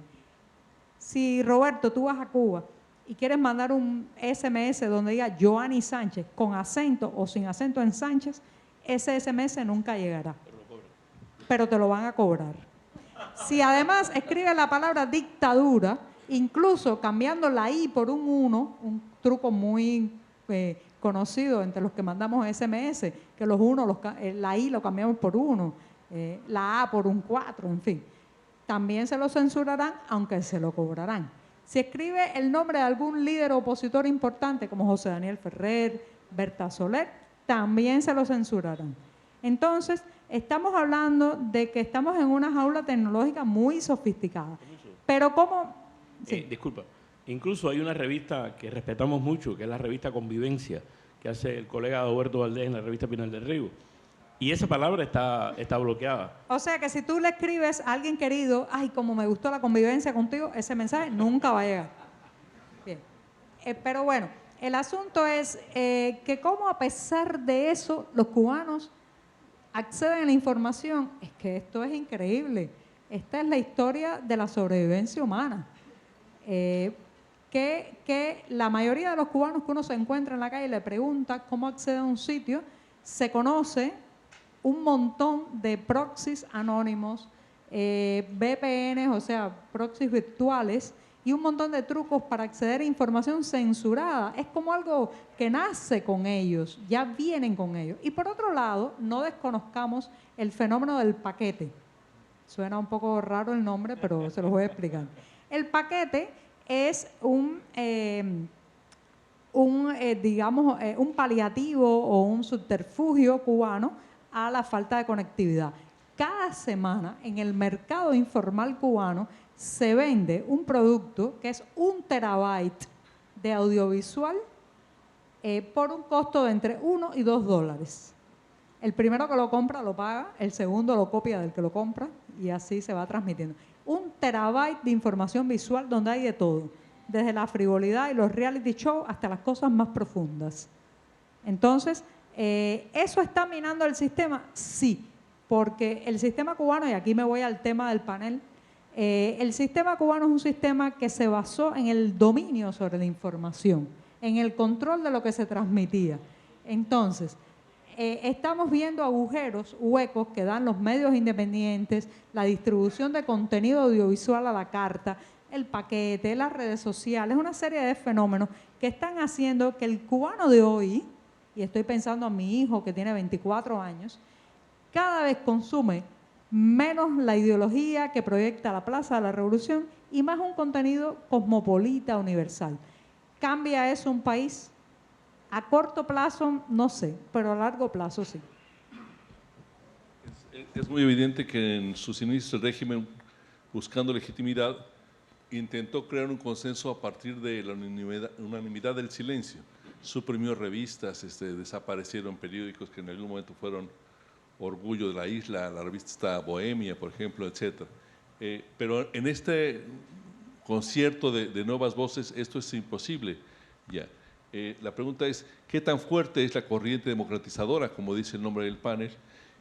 [SPEAKER 3] Si, Roberto, tú vas a Cuba y quieres mandar un SMS donde diga Joanny Sánchez, con acento o sin acento en Sánchez, ese SMS nunca llegará. Pero te lo van a cobrar. Si además escribe la palabra dictadura, incluso cambiando la I por un 1, un truco muy conocido entre los que mandamos SMS, que los unos, la I lo cambiamos por 1, la A por un 4, en fin. También se lo censurarán, aunque se lo cobrarán. Si escribe el nombre de algún líder opositor importante, como José Daniel Ferrer, Berta Soler, también se lo censurarán. Entonces, estamos hablando de que estamos en una jaula tecnológica muy sofisticada. Pero ¿cómo? Sí.
[SPEAKER 4] Disculpa, incluso hay una revista que respetamos mucho, que es la revista Convivencia, que hace el colega Roberto Valdés en la revista Pinal del Río. Y esa palabra está bloqueada.
[SPEAKER 3] O sea que si tú le escribes a alguien querido, ay, como me gustó la convivencia contigo, ese mensaje nunca va a llegar. Bien. Pero bueno, el asunto es que como a pesar de eso, los cubanos acceden a la información. Es que esto es increíble. Esta es la historia de la sobrevivencia humana. Que la mayoría de los cubanos que uno se encuentra en la calle y le pregunta cómo accede a un sitio, se conoce un montón de proxies anónimos, VPNs, o sea, proxies virtuales, y un montón de trucos para acceder a información censurada. Es como algo que nace con ellos, ya vienen con ellos. Y por otro lado, no desconozcamos el fenómeno del paquete. Suena un poco raro el nombre, pero se los voy a explicar. El paquete es un paliativo o un subterfugio cubano a la falta de conectividad. Cada semana en el mercado informal cubano se vende un producto que es 1 terabyte de audiovisual por un costo de entre $1 y $2. El primero que lo compra lo paga, el segundo lo copia del que lo compra y así se va transmitiendo. 1 terabyte de información visual donde hay de todo, desde la frivolidad y los reality shows hasta las cosas más profundas. Entonces, ¿eso está minando el sistema? Sí, porque el sistema cubano, y aquí me voy al tema del panel, el sistema cubano es un sistema que se basó en el dominio sobre la información, en el control de lo que se transmitía. Entonces, estamos viendo agujeros, huecos que dan los medios independientes, la distribución de contenido audiovisual a la carta, el paquete, las redes sociales, una serie de fenómenos que están haciendo que el cubano de hoy, y estoy pensando en mi hijo que tiene 24 años, cada vez consume menos la ideología que proyecta la Plaza de la Revolución y más un contenido cosmopolita universal. ¿Cambia eso un país? A corto plazo, no sé, pero a largo plazo sí.
[SPEAKER 1] Es muy evidente que en sus inicios el régimen, buscando legitimidad, intentó crear un consenso a partir de la unanimidad del silencio. Suprimió revistas, desaparecieron periódicos que en algún momento fueron orgullo de la isla, la revista Bohemia, por ejemplo, etc. Pero en este concierto de nuevas voces esto es imposible ya. La pregunta es, ¿qué tan fuerte es la corriente democratizadora, como dice el nombre del panel,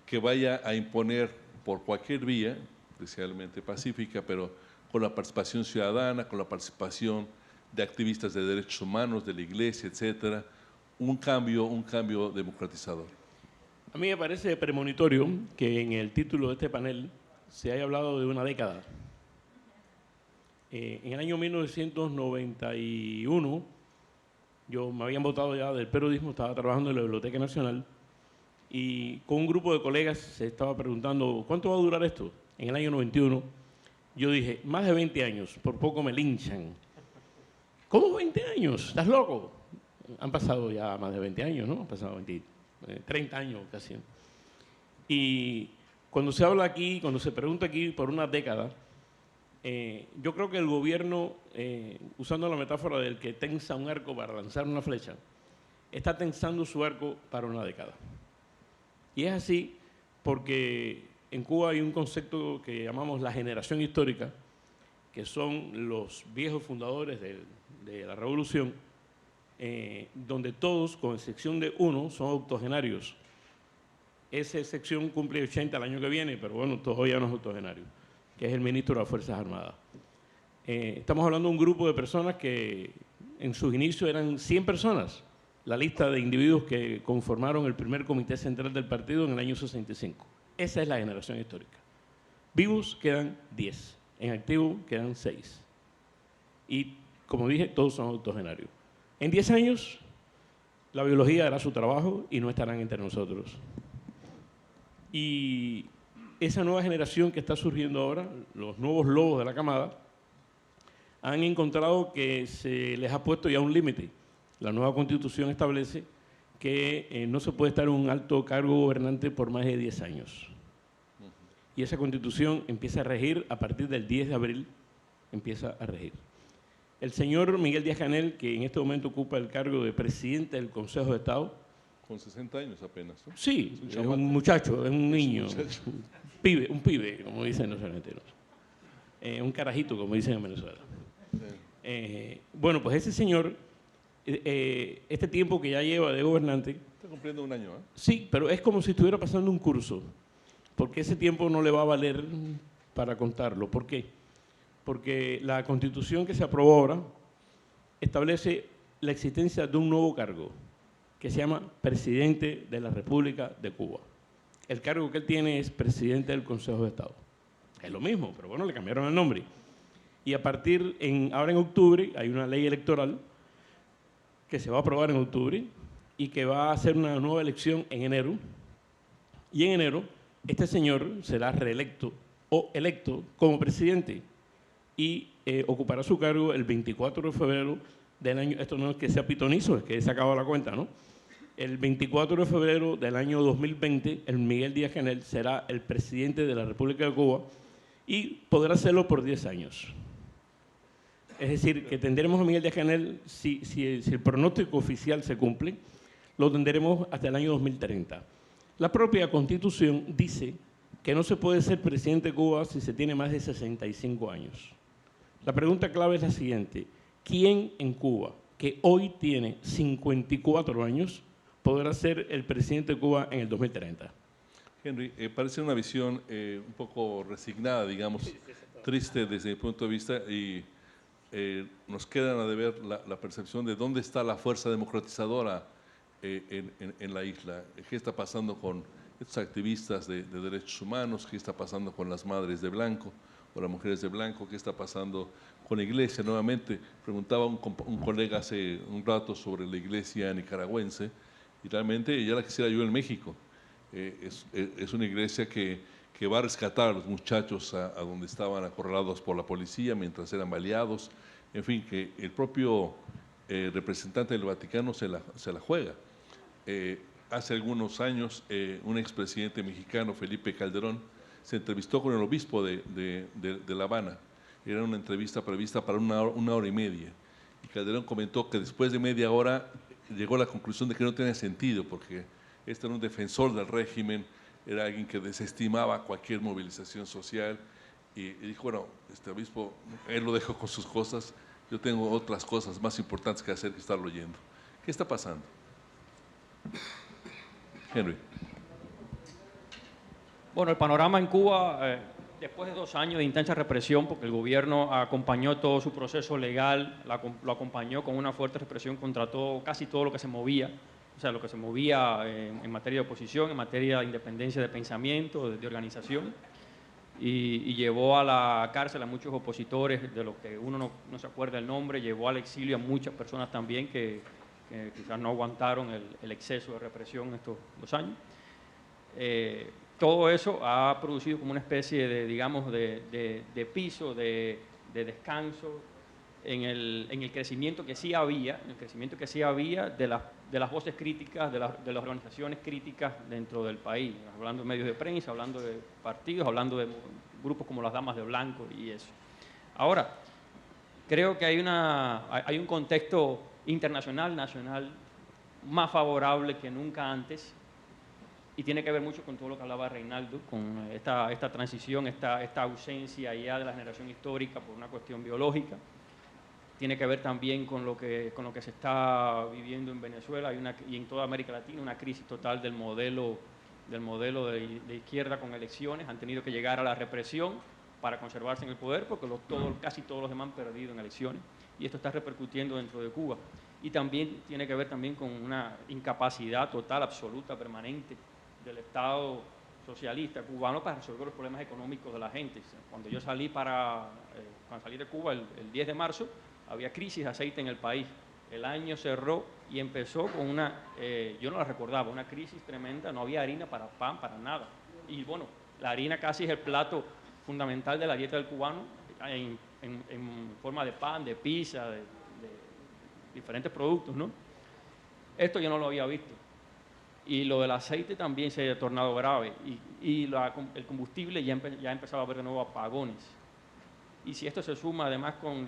[SPEAKER 1] que vaya a imponer por cualquier vía, especialmente pacífica, pero con la participación ciudadana, con la participación de activistas de derechos humanos, de la iglesia, etcétera, un cambio democratizador?
[SPEAKER 4] A mí me parece premonitorio que en el título de este panel se haya hablado de una década. En el año 1991, yo me habían votado ya del periodismo, estaba trabajando en la Biblioteca Nacional y con un grupo de colegas se estaba preguntando ¿cuánto va a durar esto? En el año 91 yo dije, más de 20 años, por poco me linchan. ¿Cómo 20 años? ¿Estás loco? Han pasado ya más de 20 años, ¿no? Han pasado 30 años casi. Y cuando se habla aquí, cuando se pregunta aquí por una década, yo creo que el gobierno, usando la metáfora del que tensa un arco para lanzar una flecha, está tensando su arco para una década. Y es así porque en Cuba hay un concepto que llamamos la generación histórica, que son los viejos fundadores de la revolución, donde todos, con excepción de uno, son octogenarios. Esa sección cumple 80 el año que viene, pero bueno, todavía no es octogenario, que es el ministro de las Fuerzas Armadas. Estamos hablando de un grupo de personas que en sus inicios eran 100 personas, la lista de individuos que conformaron el primer comité central del partido en el año 65. Esa es la generación histórica. Vivos quedan 10, en activo quedan 6. Y, como dije, todos son octogenarios. En 10 años, la biología hará su trabajo y no estarán entre nosotros. Y esa nueva generación que está surgiendo ahora, los nuevos lobos de la camada, han encontrado que se les ha puesto ya un límite. La nueva Constitución establece que no se puede estar en un alto cargo gobernante por más de 10 años. Y esa Constitución empieza a regir a partir del 10 de abril, empieza a regir. El señor Miguel Díaz-Canel, que en este momento ocupa el cargo de presidente del Consejo de Estado,
[SPEAKER 1] Con 60 años apenas, ¿no?
[SPEAKER 4] Sí,
[SPEAKER 1] un
[SPEAKER 4] es
[SPEAKER 1] chamaco.
[SPEAKER 4] un muchacho, es un niño,
[SPEAKER 1] muchacho.
[SPEAKER 4] un pibe, como dicen los argentinos. Un carajito, como dicen en Venezuela. Bueno, pues ese señor, este tiempo que ya lleva de gobernante,
[SPEAKER 1] Está cumpliendo un año, ¿eh?
[SPEAKER 4] sí, pero es como si estuviera pasando un curso, porque ese tiempo no le va a valer para contarlo. ¿Por qué? Porque la Constitución que se aprobó ahora establece la existencia de un nuevo cargo que se llama Presidente de la República de Cuba. El cargo que él tiene es Presidente del Consejo de Estado. Es lo mismo, pero bueno, le cambiaron el nombre. Y a partir, ahora en octubre, hay una ley electoral que se va a aprobar en octubre y que va a hacer una nueva elección en enero. Y en enero, este señor será reelecto o electo como presidente y ocupará su cargo el 24 de febrero del año, esto no es que sea pitonizo, es que he sacado la cuenta, ¿no? El 24 de febrero del año 2020, el Miguel Díaz-Canel será el presidente de la República de Cuba y podrá hacerlo por 10 años. Es decir, que tendremos a Miguel Díaz-Canel, si el pronóstico oficial se cumple, lo tendremos hasta el año 2030. La propia Constitución dice que no se puede ser presidente de Cuba si se tiene más de 65 años. La pregunta clave es la siguiente: ¿quién en Cuba, que hoy tiene 54 años, podrá ser el presidente de Cuba en el 2030?
[SPEAKER 1] Henry, parece una visión un poco resignada, digamos, triste desde mi punto de vista, y nos quedan a deber la percepción de dónde está la fuerza democratizadora en la isla. ¿Qué está pasando con estos activistas de derechos humanos? ¿Qué está pasando con las madres de blanco o las mujeres de blanco? ¿Qué está pasando con la iglesia? Nuevamente, preguntaba un colega hace un rato sobre la iglesia nicaragüense, y realmente ya la quisiera yo en México. Es una iglesia que va a rescatar a los muchachos a donde estaban acorralados por la policía mientras eran baleados. En fin, que el propio representante del Vaticano se la juega. Hace algunos años, un expresidente mexicano, Felipe Calderón, se entrevistó con el obispo de La Habana. Era una entrevista prevista para una hora y media. Y Calderón comentó que después de media hora llegó a la conclusión de que no tenía sentido, porque este era un defensor del régimen, era alguien que desestimaba cualquier movilización social, y dijo, bueno, este obispo, él lo dejó con sus cosas, yo tengo otras cosas más importantes que hacer que estarlo oyendo. ¿Qué está pasando? Henry.
[SPEAKER 2] Bueno, el panorama en Cuba, después de 2 años de intensa represión, porque el gobierno acompañó todo su proceso legal, lo acompañó con una fuerte represión contra casi todo lo que se movía, o sea, lo que se movía en materia de oposición, en materia de independencia de pensamiento, de organización, y llevó a la cárcel a muchos opositores, de los que uno no se acuerda el nombre, llevó al exilio a muchas personas también que quizás no aguantaron el exceso de represión estos 2 años. Todo eso ha producido como una especie de, digamos, de piso, de descanso en el crecimiento que sí había, de las voces críticas, de las organizaciones críticas dentro del país, hablando de medios de prensa, hablando de partidos, hablando de grupos como las Damas de Blanco y eso. Ahora, creo que hay un contexto internacional, nacional, más favorable que nunca antes, y tiene que ver mucho con todo lo que hablaba Reinaldo, con esta transición, esta ausencia ya de la generación histórica por una cuestión biológica. Tiene que ver también con lo que se está viviendo en Venezuela y en toda América Latina, una crisis total del modelo de izquierda con elecciones. Han tenido que llegar a la represión para conservarse en el poder, porque casi todos los demás han perdido en elecciones, y esto está repercutiendo dentro de Cuba. Y también tiene que ver también con una incapacidad total, absoluta, permanente del Estado socialista cubano para resolver los problemas económicos de la gente. Cuando yo salí de Cuba el 10 de marzo, había crisis de aceite en el país. El año cerró y empezó con yo no la recordaba, una crisis tremenda, no había harina para pan, para nada. Y bueno, la harina casi es el plato fundamental de la dieta del cubano, en forma de pan, de pizza, de diferentes productos, ¿no? Esto yo no lo había visto. Y lo del aceite también se ha tornado grave. Y el combustible ya ha empezado a haber de nuevo apagones. Y si esto se suma además con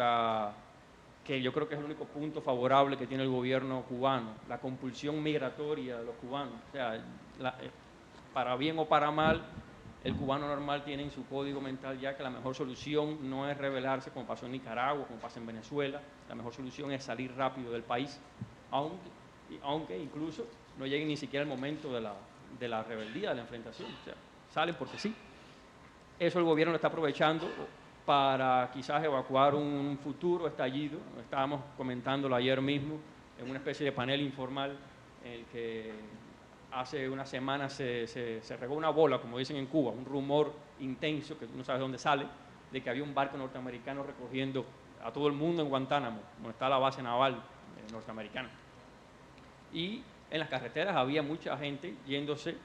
[SPEAKER 2] que yo creo que es el único punto favorable que tiene el gobierno cubano, la compulsión migratoria de los cubanos. O sea, para bien o para mal, el cubano normal tiene en su código mental ya que la mejor solución no es rebelarse como pasó en Nicaragua, como pasa en Venezuela. La mejor solución es salir rápido del país, aunque incluso no llegue ni siquiera el momento de la rebeldía, de la enfrentación. O sea, salen porque sí. Eso el gobierno lo está aprovechando para quizás evacuar un futuro estallido. Estábamos comentándolo ayer mismo en una especie de panel informal en el que hace unas semanas se regó una bola, como dicen en Cuba, un rumor intenso que tú no sabes dónde sale, de que había un barco norteamericano recogiendo a todo el mundo en Guantánamo, donde está la base naval norteamericana. Y en las carreteras había mucha gente yéndose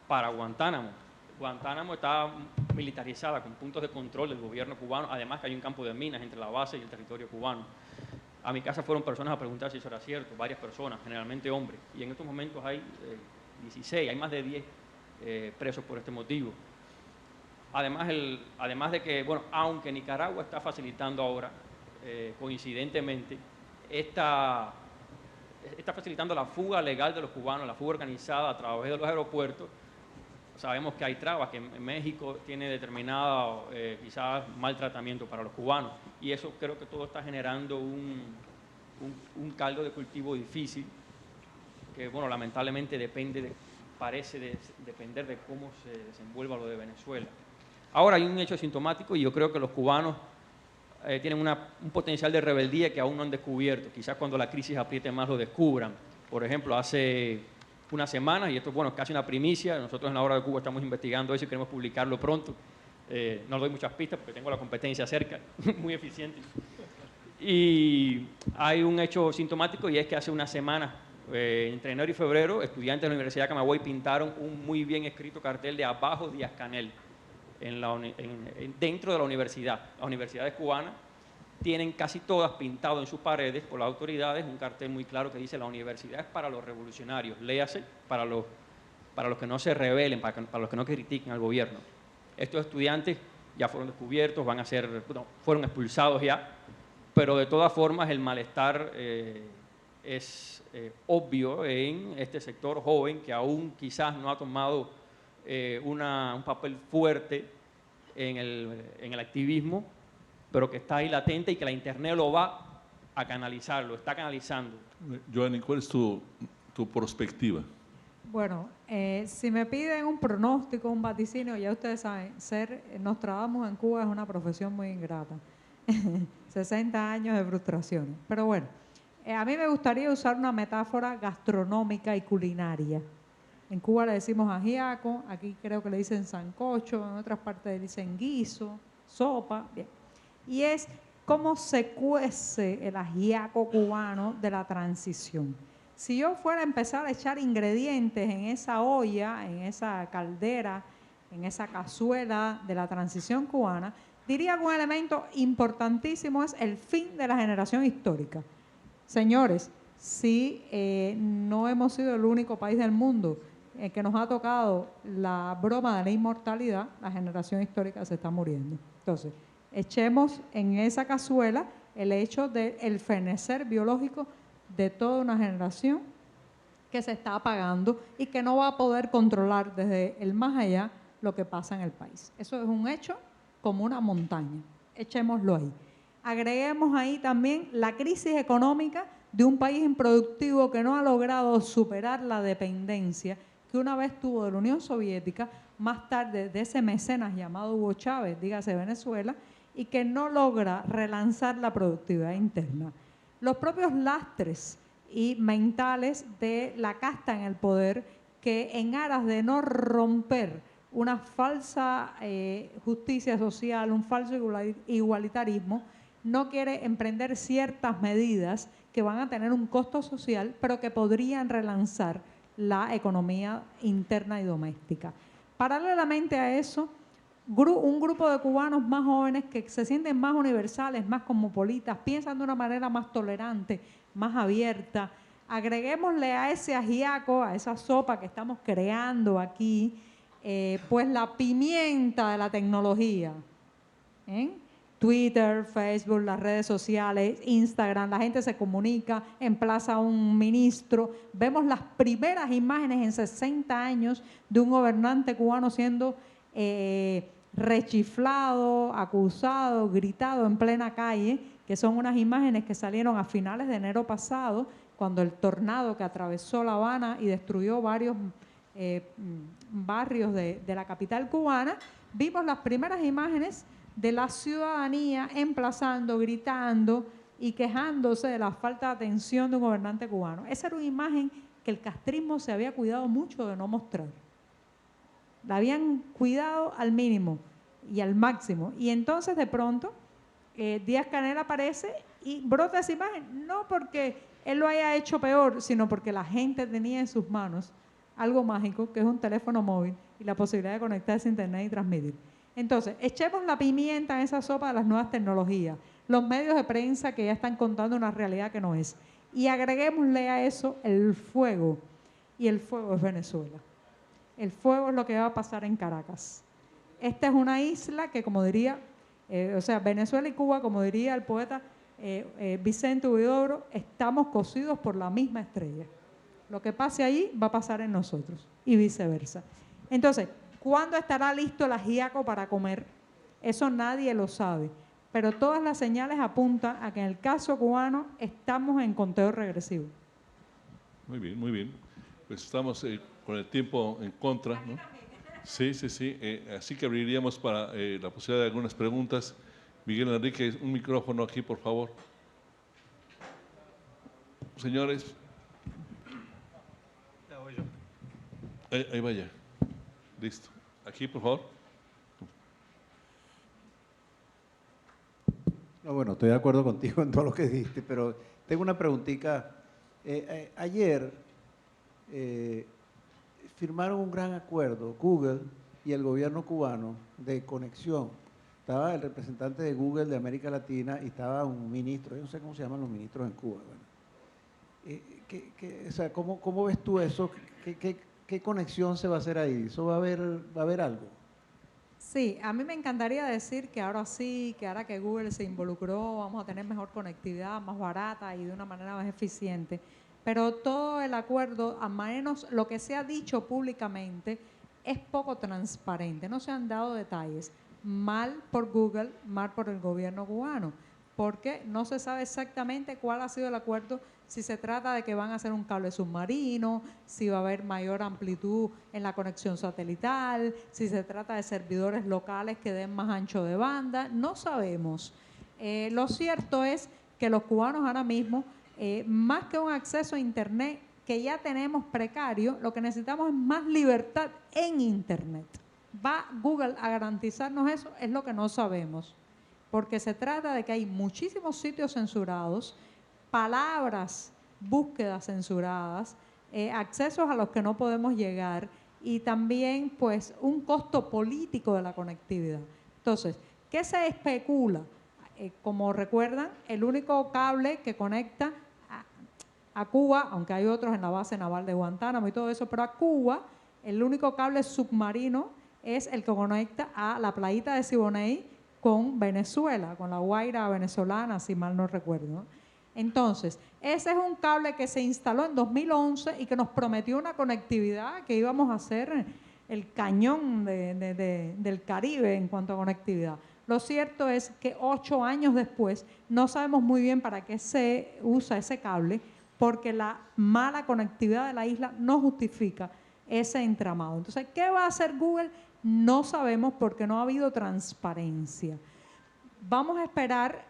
[SPEAKER 2] para Guantánamo. Guantánamo está militarizada con puntos de control del gobierno cubano, además que hay un campo de minas entre la base y el territorio cubano. A mi casa fueron personas a preguntar si eso era cierto, varias personas, generalmente hombres, y en estos momentos hay 16, hay más de 10 presos por este motivo. Además de que, bueno, aunque Nicaragua está facilitando ahora, coincidentemente, está facilitando la fuga legal de los cubanos, la fuga organizada a través de los aeropuertos. Sabemos que hay trabas, que en México tiene determinado quizás maltratamiento para los cubanos, y eso creo que todo está generando un caldo de cultivo difícil, que bueno, lamentablemente parece depender de cómo se desenvuelva lo de Venezuela. Ahora hay un hecho sintomático y yo creo que los cubanos tienen un potencial de rebeldía que aún no han descubierto. Quizás cuando la crisis apriete más lo descubran. Por ejemplo, hace una semana, y esto bueno, es casi una primicia, nosotros en la Hora de Cuba estamos investigando eso y queremos publicarlo pronto. No doy muchas pistas porque tengo la competencia cerca, muy eficiente. Y hay un hecho sintomático y es que hace una semana, entre enero y febrero, estudiantes de la Universidad de Camagüey pintaron un muy bien escrito cartel de Abajo Díaz-Canel dentro de la universidad. Las universidades cubanas tienen casi todas pintado en sus paredes por las autoridades un cartel muy claro que dice: la universidad es para los revolucionarios, léase, para los que no se rebelen, para los que no critiquen al gobierno. Estos estudiantes ya fueron descubiertos, fueron expulsados ya, pero de todas formas el malestar es obvio en este sector joven que aún quizás no ha tomado un papel fuerte en el activismo, pero que está ahí latente y que la Internet lo va a canalizar, lo está canalizando.
[SPEAKER 1] Joanny, ¿cuál es tu perspectiva?
[SPEAKER 3] Bueno, si me piden un pronóstico, un vaticinio, ya ustedes saben, ser Nostradamus en Cuba es una profesión muy ingrata. 60 años de frustraciones. Pero bueno, a mí me gustaría usar una metáfora gastronómica y culinaria. En Cuba le decimos ajiaco, aquí creo que le dicen sancocho, en otras partes le dicen guiso, sopa, bien. Y es cómo se cuece el ajiaco cubano de la transición. Si yo fuera a empezar a echar ingredientes en esa olla, en esa caldera, en esa cazuela de la transición cubana, diría que un elemento importantísimo es el fin de la generación histórica. Señores, si no hemos sido el único país del mundo que nos ha tocado la broma de la inmortalidad, la generación histórica se está muriendo. Entonces, echemos en esa cazuela el hecho del fenecer biológico de toda una generación que se está apagando y que no va a poder controlar desde el más allá lo que pasa en el país. Eso es un hecho como una montaña. Echémoslo ahí. Agreguemos ahí también la crisis económica de un país improductivo que no ha logrado superar la dependencia que una vez tuvo de la Unión Soviética, más tarde de ese mecenas llamado Hugo Chávez, dígase Venezuela, y que no logra relanzar la productividad interna. Los propios lastres y mentales de la casta en el poder que en aras de no romper una falsa justicia social, un falso igualitarismo, no quiere emprender ciertas medidas que van a tener un costo social, pero que podrían relanzar la economía interna y doméstica. Paralelamente a eso, un grupo de cubanos más jóvenes que se sienten más universales, más cosmopolitas, piensan de una manera más tolerante, más abierta. Agreguémosle a ese ajiaco, a esa sopa que estamos creando aquí, pues la pimienta de la tecnología, Twitter, Facebook, las redes sociales, Instagram, la gente se comunica, emplaza a un ministro. Vemos las primeras imágenes en 60 años de un gobernante cubano siendo rechiflado, acusado, gritado en plena calle, que son unas imágenes que salieron a finales de enero pasado, cuando el tornado que atravesó La Habana y destruyó varios barrios de la capital cubana. Vimos las primeras imágenes de la ciudadanía emplazando, gritando y quejándose de la falta de atención de un gobernante cubano. Esa era una imagen que el castrismo se había cuidado mucho de no mostrar. La habían cuidado al mínimo y al máximo. Y entonces de pronto Díaz-Canel aparece y brota esa imagen, no porque él lo haya hecho peor, sino porque la gente tenía en sus manos algo mágico, que es un teléfono móvil y la posibilidad de conectarse a internet y transmitir. Entonces, echemos la pimienta en esa sopa de las nuevas tecnologías, los medios de prensa que ya están contando una realidad que no es, y agreguémosle a eso el fuego, y el fuego es Venezuela. El fuego es lo que va a pasar en Caracas. Esta es una isla que, como diría, Venezuela y Cuba, como diría el poeta Vicente Huidobro, estamos cosidos por la misma estrella. Lo que pase allí va a pasar en nosotros y viceversa. Entonces, ¿cuándo estará listo el ajiaco para comer? Eso nadie lo sabe, pero todas las señales apuntan a que en el caso cubano estamos en conteo regresivo.
[SPEAKER 1] Muy bien, muy bien. Pues estamos con el tiempo en contra, ¿no? Sí, sí, sí. Así que abriríamos para la posibilidad de algunas preguntas. Miguel Enrique, un micrófono aquí, por favor. Señores. Ahí vaya. Listo. Aquí, por favor.
[SPEAKER 5] No, bueno, estoy de acuerdo contigo en todo lo que dijiste, pero tengo una preguntita. Ayer firmaron un gran acuerdo, Google y el gobierno cubano, de conexión. Estaba el representante de Google de América Latina y estaba un ministro, yo no sé cómo se llaman los ministros en Cuba. Bueno. ¿Cómo ves tú eso? ¿Qué conexión se va a hacer ahí? ¿Eso va a haber algo?
[SPEAKER 3] Sí, a mí me encantaría decir que ahora sí, que ahora que Google se involucró, vamos a tener mejor conectividad, más barata y de una manera más eficiente. Pero todo el acuerdo, a menos lo que se ha dicho públicamente, es poco transparente. No se han dado detalles. Mal por Google, mal por el gobierno cubano, porque no se sabe exactamente cuál ha sido el acuerdo, si se trata de que van a hacer un cable submarino, si va a haber mayor amplitud en la conexión satelital, si se trata de servidores locales que den más ancho de banda, no sabemos. Lo cierto es que los cubanos ahora mismo, más que un acceso a internet que ya tenemos precario, lo que necesitamos es más libertad en internet. ¿Va Google a garantizarnos eso? Es lo que no sabemos, porque se trata de que hay muchísimos sitios censurados, palabras, búsquedas censuradas, accesos a los que no podemos llegar y también pues un costo político de la conectividad. Entonces, ¿qué se especula? Como recuerdan, el único cable que conecta a Cuba, aunque hay otros en la base naval de Guantánamo y todo eso, pero a Cuba, el único cable submarino es el que conecta a la playita de Siboney con Venezuela, con la Guaira venezolana, si mal no recuerdo, ¿no? Entonces, ese es un cable que se instaló en 2011 y que nos prometió una conectividad que íbamos a hacer el cañón del Caribe en cuanto a conectividad. Lo cierto es que 8 años después no sabemos muy bien para qué se usa ese cable, porque la mala conectividad de la isla no justifica ese entramado. Entonces, ¿qué va a hacer Google? No sabemos, porque no ha habido transparencia. Vamos a esperar,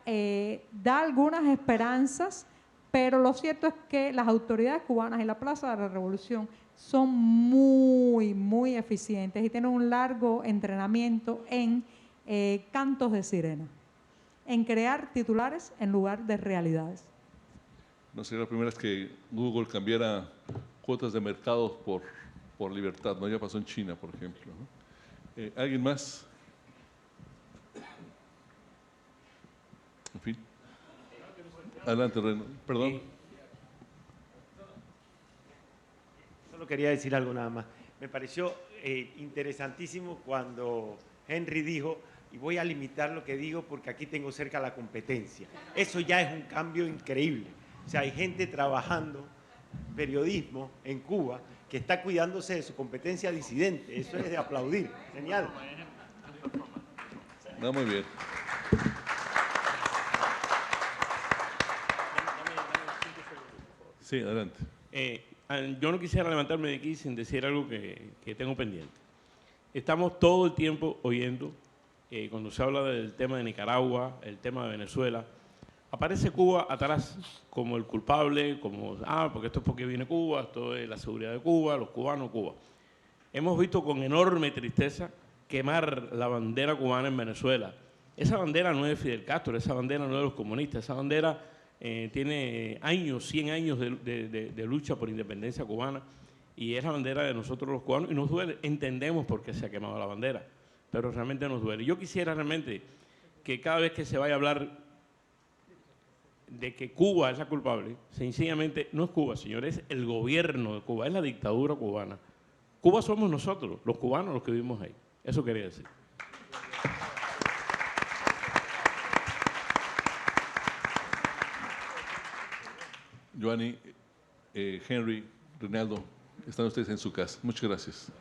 [SPEAKER 3] da algunas esperanzas, pero lo cierto es que las autoridades cubanas y la Plaza de la Revolución son muy, muy eficientes y tienen un largo entrenamiento en cantos de sirena, en crear titulares en lugar de realidades.
[SPEAKER 1] No sería la primera vez que Google cambiara cuotas de mercado por libertad, ¿no? Ya pasó en China, por ejemplo, ¿no? ¿Alguien más? En fin. Adelante, Reno. Perdón.
[SPEAKER 6] Solo quería decir algo nada más. Me pareció interesantísimo cuando Henry dijo y voy a limitar lo que digo porque aquí tengo cerca la competencia. Eso ya es un cambio increíble. O sea, hay gente trabajando periodismo en Cuba que está cuidándose de su competencia disidente. Eso es de aplaudir. Genial.
[SPEAKER 1] No, muy bien. Sí, adelante.
[SPEAKER 4] Yo no quisiera levantarme de aquí sin decir algo que tengo pendiente. Estamos todo el tiempo oyendo, cuando se habla del tema de Nicaragua, el tema de Venezuela, aparece Cuba atrás como el culpable, como, porque esto es porque viene Cuba, esto es la seguridad de Cuba, los cubanos, Cuba. Hemos visto con enorme tristeza quemar la bandera cubana en Venezuela. Esa bandera no es de Fidel Castro, esa bandera no es de los comunistas, esa bandera tiene años, 100 años de lucha por independencia cubana y es la bandera de nosotros los cubanos y nos duele, entendemos por qué se ha quemado la bandera, pero realmente nos duele. Yo quisiera realmente que cada vez que se vaya a hablar de que Cuba es la culpable, sencillamente no es Cuba, señores, es el gobierno de Cuba, es la dictadura cubana. Cuba somos nosotros, los cubanos, los que vivimos ahí. Eso quería decir.
[SPEAKER 1] Joanny, Henry, Reinaldo, están ustedes en su casa. Muchas gracias.